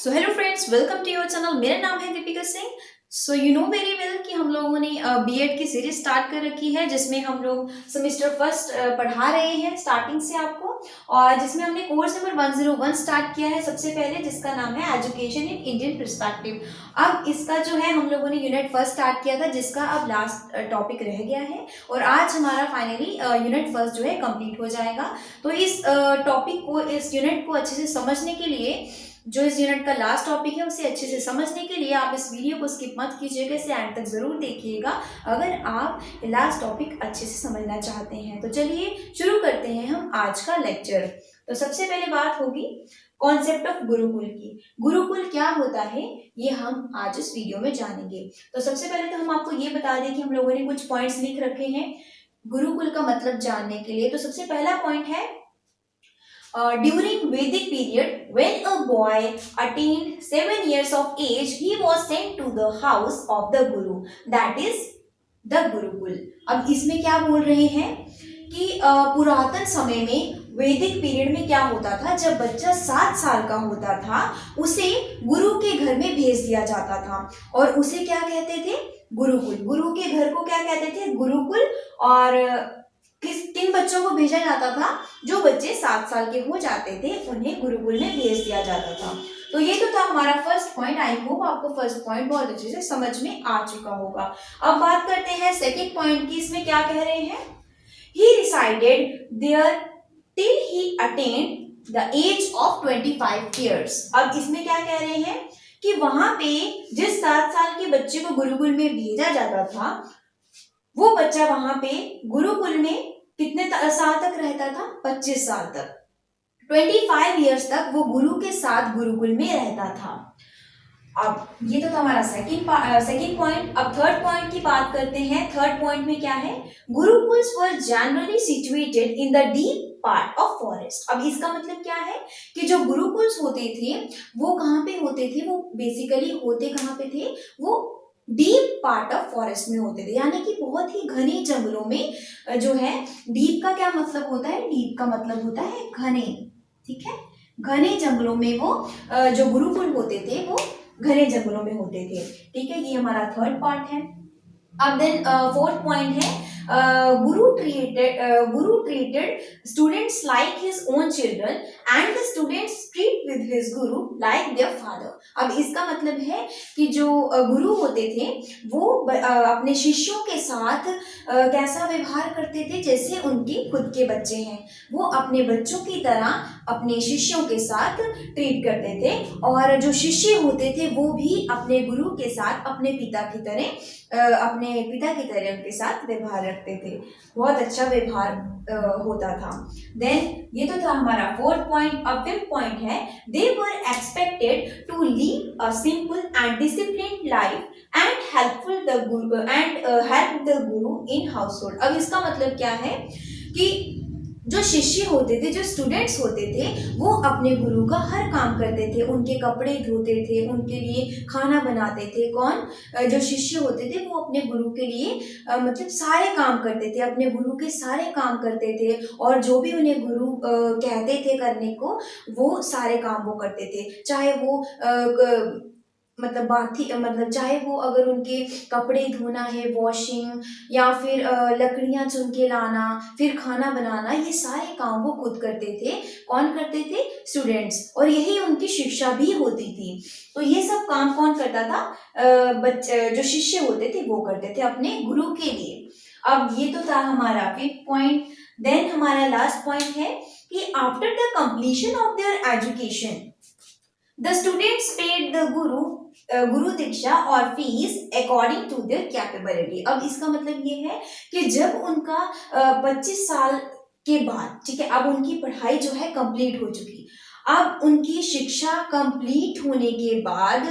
So hello friends, welcome to your channel. मेरा नाम है Deepika Singh. So you know very well कि हम लोगों ने बीएड की सीरीज स्टार्ट कर रखी है, जिसमें हम लोग सेमेस्टर फर्स्ट पढ़ा रहे हैं स्टार्टिंग से आपको, और जिसमें हमने कोर्स नंबर 101 स्टार्ट किया है सबसे पहले, जिसका नाम है एजुकेशन इन इंडियन पर्सपेक्टिव। अब इसका जो है हम लोगों ने यूनिट फर्स्ट स्टार्ट किया था, जिसका अब लास्ट टॉपिक रह गया है, और आज हमारा फाइनली यूनिट फर्स्ट जो है कंप्लीट हो जाएगा। तो इस टॉपिक को, इस यूनिट को अच्छे से समझने के लिए, जो इस यूनिट का लास्ट टॉपिक है उसे अच्छे से समझने के लिए आप इस वीडियो को स्किप मत कीजिएगा, इसे एंड तक जरूर देखिएगा अगर आप लास्ट टॉपिक अच्छे से समझना चाहते हैं। तो चलिए शुरू करते हैं हम आज का लेक्चर। तो सबसे पहले बात होगी कॉन्सेप्ट ऑफ गुरुकुल की। गुरुकुल क्या होता है ये हम आज इस वीडियो में जानेंगे। तो सबसे पहले तो हम आपको ये बता दें कि हम लोगों ने कुछ पॉइंट्स लिख रखे हैं गुरुकुल का मतलब जानने के लिए। तो सबसे पहला पॉइंट है during Vedic period, when a boy attained 7 years of age, he was sent to the house of the Guru, that is the Gurukul। अब इसमें क्या बोल रहे हैं कि पुरातन समय में वैदिक पीरियड में क्या होता था, जब बच्चा 7 साल का होता था उसे गुरु के घर में भेज दिया जाता था, और उसे क्या कहते थे, गुरुकुल। गुरु के घर को क्या कहते थे, गुरुकुल। और किन बच्चों को भेजा जाता था, जो बच्चे 7 साल के हो जाते थे उन्हें गुरुकुल में भेज दिया जाता था। तो ये तो था हमारा फर्स्ट पॉइंट। आई होप आपको फर्स्ट पॉइंट बहुत अच्छे से समझ में आ चुका होगा। अब बात करते हैं सेकंड पॉइंट की। इसमें क्या कह रहे हैं, he resided there till he attend the age of 25 years. अब इसमें क्या कह रहे हैं कि वहां पे जिस 7 साल के बच्चे को गुरुकुल में भेजा जाता था, वो बच्चा वहां पे गुरुकुल में कितने साल तक रहता था, 25 साल तक, 25 ईयर्स तक वो गुरु के साथ गुरुकुल में रहता था। अब ये तो था हमारा सेकंड पॉइंट। अब थर्ड पॉइंट की बात करते हैं। थर्ड पॉइंट में क्या है, गुरुकुल्स वर generally situated in the deep part of forest. अब इसका मतलब क्या है कि जो गुरुकुल्स होते थे वो कहाँ पे होते थे, वो बेसिकली होते कहाँ पे थे, वो डीप पार्ट ऑफ फॉरेस्ट में होते थे, यानी कि बहुत ही घने जंगलों में जो है। डीप का क्या मतलब होता है, डीप का मतलब होता है घने, ठीक है। घने जंगलों में वो जो गुरुकुल होते थे वो घने जंगलों में होते थे, ठीक है। ये हमारा थर्ड पार्ट है। अब देन फोर्थ पॉइंट है, Guru treated students like his own children and the students treat with his guru like their father। अब इसका मतलब है कि जो गुरु होते थे वो अपने शिष्यों के साथ कैसा व्यवहार करते थे, जैसे उनके खुद के बच्चे हैं। वो अपने बच्चों की तरह अपने शिष्यों के साथ ट्रीट करते थे, और जो शिष्य होते थे वो भी अपने गुरु के साथ अपने पिता की तरह उनके साथ व्यवहार रखते थे। बहुत अच्छा व्यवहार होता था। देन ये तो था हमारा फोर्थ पॉइंट। अब फिफ्थ पॉइंट है, they were expected to leave a simple and disciplined life and help the guru in house hold. अब इसका मतलब क्या है कि जो शिष्य होते थे, जो स्टूडेंट्स होते थे, वो अपने गुरु का हर काम करते थे, उनके कपड़े धोते थे, उनके लिए खाना बनाते थे। कौन, जो शिष्य होते थे वो अपने गुरु के लिए मतलब सारे काम करते थे, अपने गुरु के सारे काम करते थे, और जो भी उन्हें गुरु कहते थे करने को, वो सारे काम वो करते थे। चाहे वो मतलब चाहे वो अगर उनके कपड़े धोना है, वॉशिंग, या फिर लकड़ियां चुन के लाना, फिर खाना बनाना, ये सारे काम वो खुद करते थे। कौन करते थे, स्टूडेंट्स, और यही उनकी शिक्षा भी होती थी। तो ये सब काम कौन करता था, जो शिष्य होते थे वो करते थे अपने गुरु के लिए। अब ये तो था हमारा फिफ्थ पॉइंट। देन हमारा लास्ट पॉइंट है कि after the completion of their education the students paid the guru diksha और fees according to their capability. अब इसका मतलब ये है कि जब उनका 25 साल के बाद, ठीक है, अब उनकी पढ़ाई जो है कंप्लीट हो चुकी, अब उनकी शिक्षा कंप्लीट होने के बाद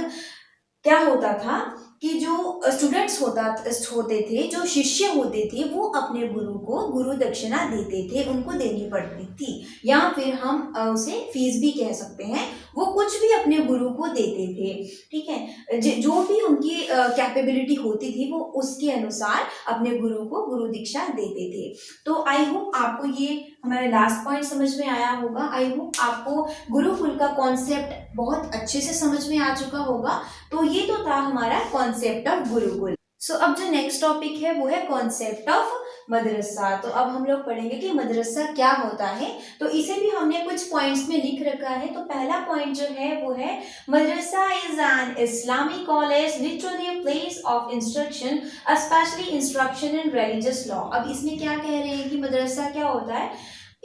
क्या होता था कि जो स्टूडेंट्स होते थे, जो शिष्य होते थे, वो अपने गुरु को गुरु दक्षिणा देते थे, उनको देनी पड़ती थी, या फिर हम उसे फीस भी कह सकते हैं। वो कुछ भी अपने गुरु को देते थे, ठीक है। जो भी उनकी कैपेबिलिटी होती थी वो उसके अनुसार अपने गुरु को गुरु दीक्षा देते थे। तो आई होप आपको ये हमारा लास्ट पॉइंट समझ में आया होगा। आई होप आपको गुरुकुल का कॉन्सेप्ट बहुत अच्छे से समझ में आ चुका होगा। तो ये तो था हमारा कॉन्सेप्ट ऑफ गुरुकुल। सो अब जो नेक्स्ट टॉपिक है वो है कॉन्सेप्ट ऑफ मदरसा। तो अब हम लोग पढ़ेंगे कि मदरसा क्या होता है। तो इसे भी हमने कुछ पॉइंट्स में लिख रखा है। तो पहला पॉइंट जो है वो है madrasa is an Islamic college literally a place of instruction, specially instruction in religious law. अब इसमें क्या कह रहे हैं कि मदरसा क्या होता है,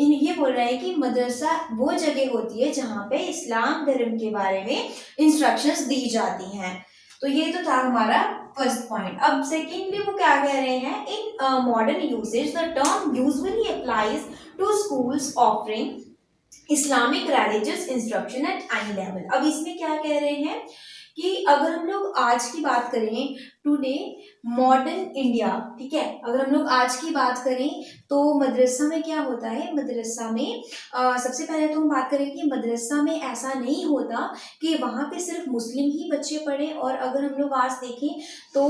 ये बोल रहे हैं कि मदरसा वो जगह होती है जहाँ पे इस्लाम धर्म के बारे में इंस्ट्रक्शंस दी जाती हैं। तो ये तो था हमारा फर्स्ट पॉइंट। अब सेकेंडली वो क्या कह रहे हैं, in modern usage the term usually applies to schools offering Islamic religious instruction at any level. अब इसमें क्या कह रहे हैं कि अगर हम लोग आज की बात करें, टुडे मॉडर्न इंडिया, ठीक है, अगर हम लोग आज की बात करें तो मदरसा में क्या होता है, मदरसा में सबसे पहले तो हम बात करें कि मदरसा में ऐसा नहीं होता कि वहाँ पे सिर्फ मुस्लिम ही बच्चे पढ़े। और अगर हम लोग आज देखें तो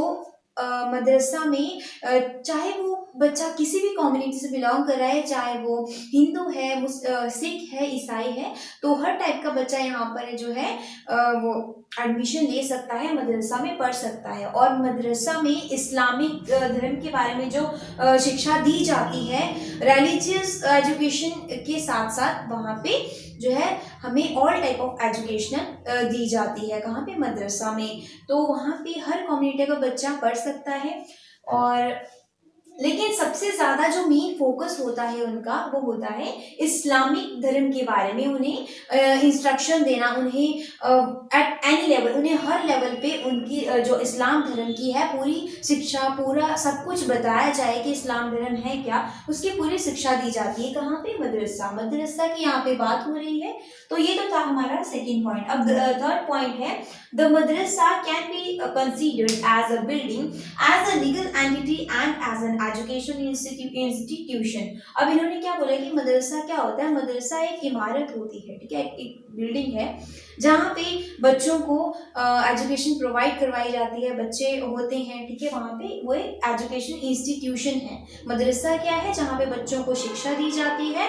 मदरसा में चाहे वो बच्चा किसी भी कम्युनिटी से बिलोंग कर रहा है, चाहे वो हिंदू है, सिख है, ईसाई है, तो हर टाइप का बच्चा यहाँ पर जो है वो एडमिशन ले सकता है, मदरसा में पढ़ सकता है। और मदरसा में इस्लामिक धर्म के बारे में जो शिक्षा दी जाती है, रिलीजियस एजुकेशन के साथ साथ वहाँ पे जो है हमें ऑल टाइप ऑफ एजुकेशनल दी जाती है। कहाँ पे, मदरसा में। तो वहाँ पे हर कम्युनिटी का बच्चा पढ़ सकता है। और लेकिन सबसे ज्यादा जो मेन फोकस होता है उनका वो होता है इस्लामिक धर्म के बारे में, उन्हें इंस्ट्रक्शन देना, उन्हें एट एनी लेवल, उन्हें हर लेवल पे उनकी जो इस्लाम धर्म की है पूरी शिक्षा, पूरा सब कुछ बताया जाए कि इस्लाम धर्म है क्या, उसकी पूरी शिक्षा दी जाती है। कहाँ पे, मदरसा। मदरसा की यहाँ पे बात हो रही है। तो ये तो था हमारा सेकेंड पॉइंट। अब थर्ड पॉइंट है the madrasa can be considered as a building, as a legal entity and as an education institution. अब इन्होंने क्या बोला कि मदरसा क्या होता है, मदरसा एक इमारत होती है, ठीक है, एक बिल्डिंग है जहाँ पे बच्चों को एजुकेशन प्रोवाइड करवाई जाती है, बच्चे होते हैं, ठीक है, वहाँ पे वो एक एजुकेशन इंस्टीट्यूशन है। मदरसा क्या है, जहाँ पे बच्चों को शिक्षा दी जाती है,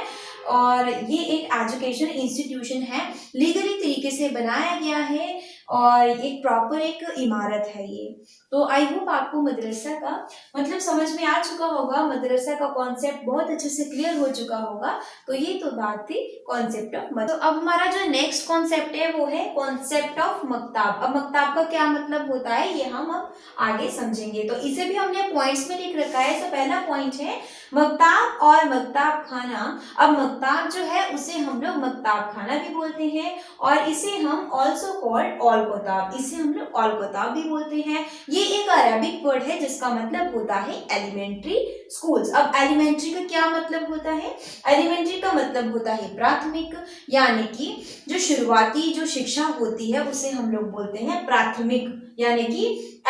और ये एक एजुकेशन इंस्टीट्यूशन है, लीगली तरीके से बनाया गया है, और एक प्रॉपर एक इमारत है ये। तो आई होप आपको मदरसा का मतलब समझ में आ चुका होगा, मदरसा का कॉन्सेप्ट बहुत अच्छे से क्लियर हो चुका होगा। तो ये तो बात थी कॉन्सेप्ट ऑफ मदरसा। तो अब हमारा जो नेक्स्ट कॉन्सेप्ट है वो है कॉन्सेप्ट ऑफ मक्ताब। अब मक्ताब का क्या मतलब होता है ये हम अब आगे समझेंगे। तो इसे भी हमने पॉइंट्स में लिख रखा है। तो पहला पॉइंट है मक्ताब और मक्ताब खाना। अब मक्ताब जो है उसे हम लोग मक्ताब खाना भी बोलते हैं, और इसे हम ऑल्सो कॉल्ड ऑल कोताब, इसे हम लोग ऑल कोताब भी बोलते हैं। ये एक अरबिक वर्ड है जिसका मतलब होता है एलिमेंट्री स्कूल्स। अब एलिमेंट्री का क्या मतलब होता है, एलिमेंट्री का मतलब होता है प्राथमिक, यानी कि जो शुरुआती जो शिक्षा होती है उसे हम लोग बोलते हैं प्राथमिक, यानी कि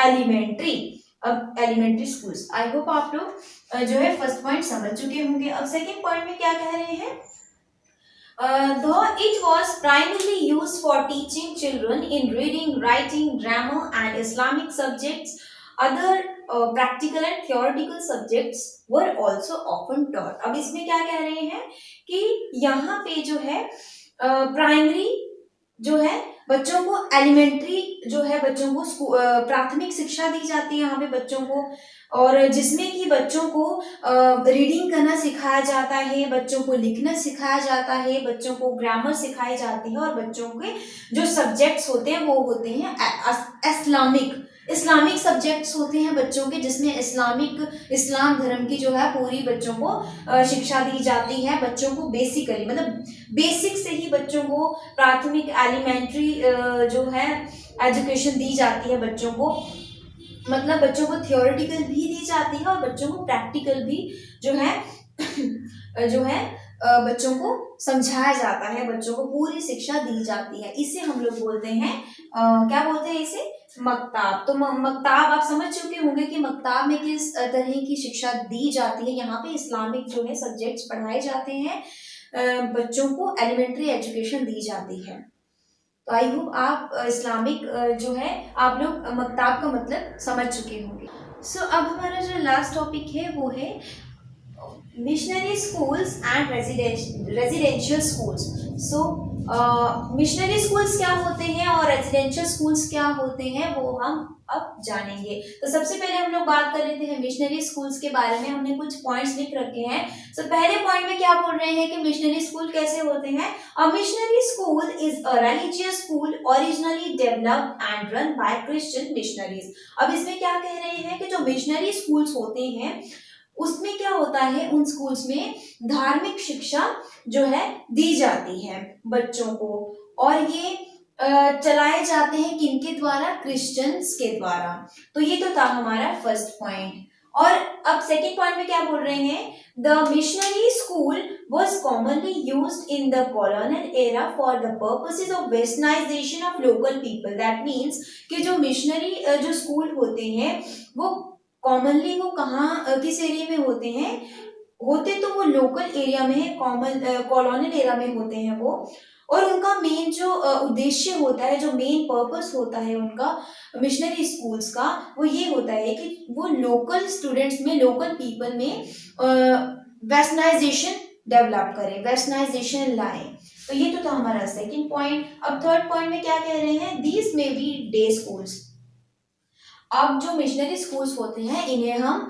एलिमेंट्री। अब एलिमेंट्री स्कूल्स। आई होप आप लोग जो है फर्स्ट पॉइंट समझ चुके होंगे। अब सेकेंड पॉइंट में क्या कह रहे हैं, though it was primarily used for teaching children in reading, writing, grammar and Islamic subjects, other practical and theoretical subjects were also often taught। अब इसमें क्या कह रहे हैं कि यहाँ पे जो है प्राइमरी जो है बच्चों को, एलिमेंट्री जो है बच्चों को प्राथमिक शिक्षा दी जाती है यहाँ पे बच्चों को, और जिसमें कि बच्चों को रीडिंग करना सिखाया जाता है, बच्चों को लिखना सिखाया जाता है, बच्चों को ग्रामर सिखाई जाती है, और बच्चों के जो सब्जेक्ट्स होते हैं वो होते हैं इस्लामिक सब्जेक्ट्स होते हैं बच्चों के, जिसमें इस्लाम धर्म की जो है पूरी बच्चों को शिक्षा दी जाती है। बच्चों को बेसिकली मतलब बेसिक से ही बच्चों को प्राथमिक एलिमेंट्री जो है एजुकेशन दी जाती है बच्चों को, मतलब बच्चों को थियोरेटिकल भी दी जाती है और बच्चों को प्रैक्टिकल भी जो है बच्चों को समझाया जाता है, बच्चों को पूरी शिक्षा दी जाती है। इसे हम लोग बोलते हैं क्या बोलते हैं इसे, मक्ताब। तो मक्ताब आप समझ चुके होंगे कि मक्ताब में किस तरह की शिक्षा दी जाती है। यहाँ पे इस्लामिक जो है सब्जेक्ट्स पढ़ाए जाते हैं, बच्चों को एलिमेंट्री एजुकेशन दी जाती है। तो आई होप आप इस्लामिक जो है आप लोग मक्ताब का मतलब समझ चुके होंगे। सो अब हमारा जो लास्ट टॉपिक है वो है missionary schools and residential schools. So missionary schools क्या होते हैं और रेजिडेंशियल स्कूल्स क्या होते हैं वो हम अब जानेंगे। तो सबसे पहले हम लोग बात कर लेते हैं मिशनरी स्कूल्स के बारे में। हमने कुछ पॉइंट्स लिख रखे हैं। सो पहले पॉइंट में क्या बोल रहे हैं कि मिशनरी स्कूल कैसे होते हैं। A missionary school is a religious school originally developed and run by Christian missionaries. अब इसमें क्या कह रहे हैं कि जो मिशनरी स्कूल्स होते हैं उसमें क्या होता है, उन स्कूल्स में धार्मिक शिक्षा जो है दी जाती है बच्चों को, और ये चलाए जाते हैं किनके द्वारा, क्रिश्चियंस के द्वारा। तो ये तो था हमारा फर्स्ट पॉइंट। और अब सेकंड पॉइंट में क्या बोल रहे हैं, the missionary school was commonly used in the colonial era for the purposes of westernization of local people. That means कि जो मिशनरी जो स्कूल होते हैं वो कॉमनली वो कहाँ किस एरिया में होते हैं, होते तो वो लोकल एरिया में है, कॉलोनियल एरिया में होते हैं वो। और उनका मेन जो उद्देश्य होता है, जो मेन पर्पस होता है उनका मिशनरी स्कूल्स का, वो ये होता है कि वो लोकल स्टूडेंट्स में, लोकल पीपल में वेस्टर्नाइजेशन डेवलप करें, वेस्टर्नाइजेशन लाए। तो ये तो था हमारा सेकंड पॉइंट। अब थर्ड पॉइंट में क्या कह रहे हैं, these may be day schools. अब जो मिशनरी स्कूल्स होते हैं इन्हें हम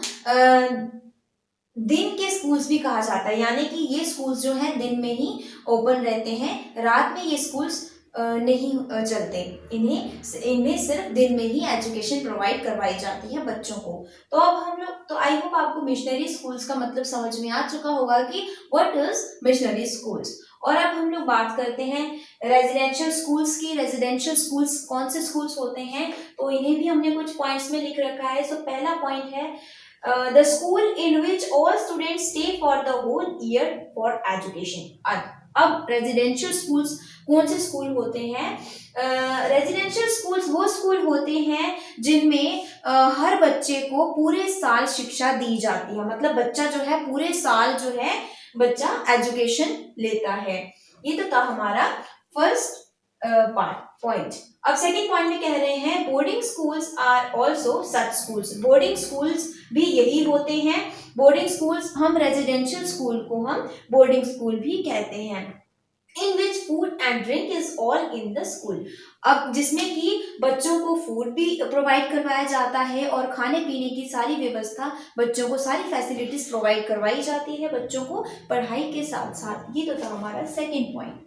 दिन के स्कूल्स भी कहा जाता है, यानी कि ये स्कूल्स जो है दिन में ही ओपन रहते हैं, रात में ये स्कूल्स नहीं चलते। इनमें सिर्फ दिन में ही एजुकेशन प्रोवाइड करवाई जाती है बच्चों को। तो अब हम लोग, तो आई होप आपको मिशनरी स्कूल्स का मतलब समझ में आ चुका होगा कि व्हाट इज मिशनरी स्कूल्स। और अब हम लोग बात करते हैं रेजिडेंशियल स्कूल्स की। रेजिडेंशियल स्कूल्स कौन से स्कूल्स होते हैं, तो इन्हें भी हमने कुछ पॉइंट्स में लिख रखा है। सो पहला पॉइंट है the school in which all students stay for the whole year for education। अब रेजिडेंशियल स्कूल्स कौन से स्कूल होते हैं, रेजिडेंशियल स्कूल्स वो स्कूल होते हैं जिनमें हर बच्चे को पूरे साल शिक्षा दी जाती है। मतलब बच्चा जो है पूरे साल जो है बच्चा एजुकेशन लेता है। ये तो था हमारा फर्स्ट पॉइंट। अब सेकंड पॉइंट में कह रहे हैं boarding schools are also such schools. Boarding schools भी यही होते हैं। बोर्डिंग स्कूल्स, हम रेजिडेंशियल स्कूल को हम बोर्डिंग स्कूल भी कहते हैं। In which food and drink is all in the school. अब जिसमें कि बच्चों को फूड भी प्रोवाइड करवाया जाता है और खाने पीने की सारी व्यवस्था, बच्चों को सारी फैसिलिटीज प्रोवाइड करवाई जाती है बच्चों को पढ़ाई के साथ साथ। ये तो था हमारा सेकेंड पॉइंट।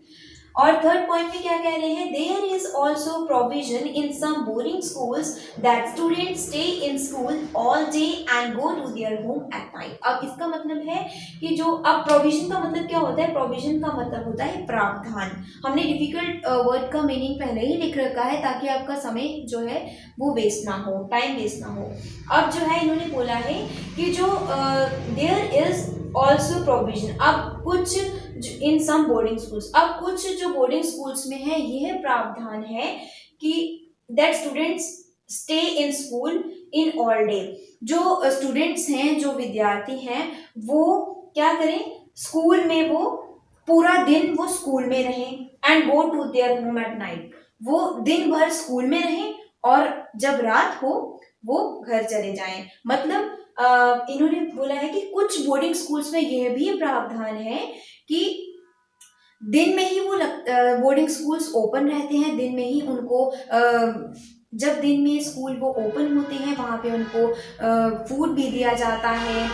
और थर्ड पॉइंट में क्या कह रहे हैं, there is also provision in some boarding schools that students stay in school all day and go to their home at night. अब इसका मतलब है कि जो, अब प्रोविजन का मतलब क्या होता है, प्रोविजन का मतलब होता है प्रावधान। हमने डिफिकल्ट वर्ड का मीनिंग पहले ही लिख रखा है ताकि आपका समय जो है वो वेस्ट ना हो, टाइम वेस्ट ना हो। अब जो है इन्होंने बोला है कि जो देयर इज ऑल्सो प्रोविजन, अब कुछ इन सम बोर्डिंग स्कूल्स, अब कुछ जो बोर्डिंग स्कूल्स में है यह प्रावधान है कि that students stay in school in all day. जो स्टूडेंट्स हैं, जो विद्यार्थी हैं, वो क्या करें, स्कूल में वो पूरा दिन वो स्कूल में रहें, and go to their home at night. वो दिन भर स्कूल में रहें और जब रात हो वो घर चले जाएं। मतलब इन्होंने बोला है कि कुछ बोर्डिंग स्कूल्स में यह भी प्रावधान है कि दिन में ही वो बोर्डिंग स्कूल्स ओपन रहते हैं, दिन में ही उनको जब दिन में स्कूल वो ओपन होते हैं वहाँ पे उनको फूड भी दिया जाता है,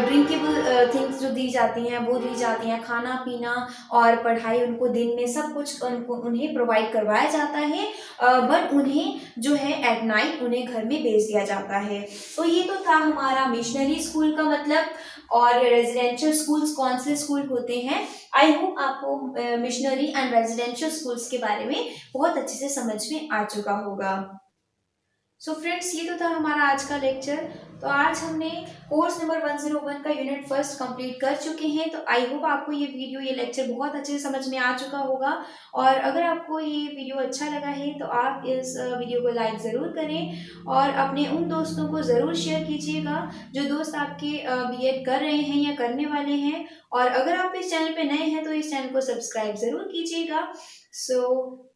ड्रिंकेबल थिंग्स जो दी जाती हैं वो दी जाती हैं, खाना पीना और पढ़ाई उनको दिन में सब कुछ उन्हें प्रोवाइड करवाया जाता है। बट उन्हें जो है एट नाइट उन्हें घर में भेज दिया जाता है। तो ये तो था हमारा मिशनरी स्कूल का मतलब, और रेजिडेंशियल स्कूल्स कौन से स्कूल होते हैं। आई होप आपको मिशनरी एंड रेजिडेंशियल स्कूल्स के बारे में बहुत अच्छे से समझ में आ चुका होगा। सो फ्रेंड्स, ये तो था हमारा आज का लेक्चर। तो आज हमने कोर्स नंबर 101 का यूनिट फर्स्ट कंप्लीट कर चुके हैं। तो आई होप आपको ये वीडियो, ये लेक्चर बहुत अच्छे से समझ में आ चुका होगा। और अगर आपको ये वीडियो अच्छा लगा है तो आप इस वीडियो को लाइक ज़रूर करें और अपने उन दोस्तों को ज़रूर शेयर कीजिएगा जो दोस्त आपके बीएड कर रहे हैं या करने वाले हैं। और अगर आप इस चैनल पे नए हैं तो इस चैनल को सब्सक्राइब ज़रूर कीजिएगा। So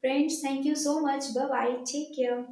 friends, thank you so much. Bye bye, take care.